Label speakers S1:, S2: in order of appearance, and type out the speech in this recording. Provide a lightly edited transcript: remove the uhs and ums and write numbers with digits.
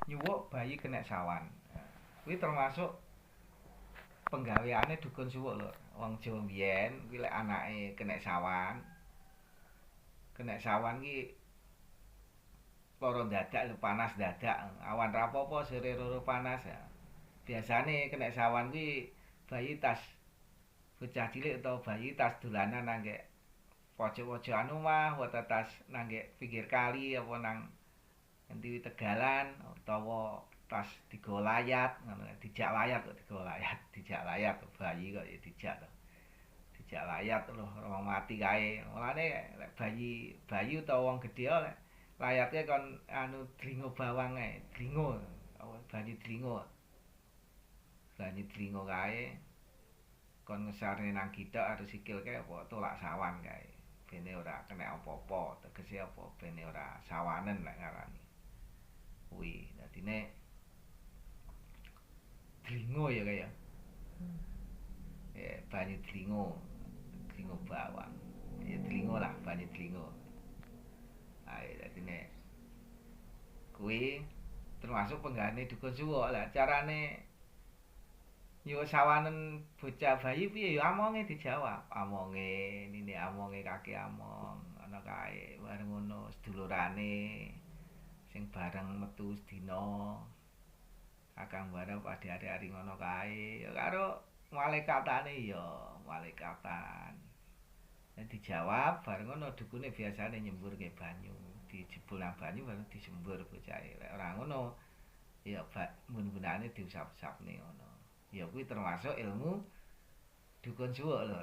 S1: nyuwuk bayi kena sawan. Kuwi termasuk penggaweane dukun suwuk lho. Wong Jawa mbiyen kuwi lek anake kena sawan ki lara dadak lho, panas dadak. Awan ra apa-apa sore loro panas ya. Biasane kena sawan kuwi bayi tas bocah cilik utawa bayi tas dolanan nangge pojok-pojokan omah, utawa tas nangge pinggir kali apa nang endi tegalan utawa pas digawa layat ngono dijak layat kok digawa layat dijak layat bayi kok ya dijak to dijak layat lho ora mati kae mulane lek bayi utawa wong gedhe lek layate kon anu dlingo bawang ae dlingo banyu dlingo kae kon ngesarne nang githok harus sikil kae apa tolak sawan kae bene ora kena apa-apa tegese apa bene ora sawanen lek ngarani kuwi dadine dlingo ya kaya banyu dlingo bawang ya dlingo lah banyu dlingo ae dadine kuwi termasuk penggane dukun suwuk lah carane nyuwun sawanen bocah bayi piye ya amonge dijawab amonge nini amonge kaki among ana kae bareng ngono sedulurane sing bareng metu sedina kakang bareng padhe ari-ari ngono kae ya karo malaikatane ya malaikatan nek dijawab bareng ngono dukune biasane nyemburke banyu dijebul nang banyu baru disembur bocahe lek ora ngono ya mun-munane diusap-usapne ngono ya kuwi termasuk ilmu dukun suwuk lho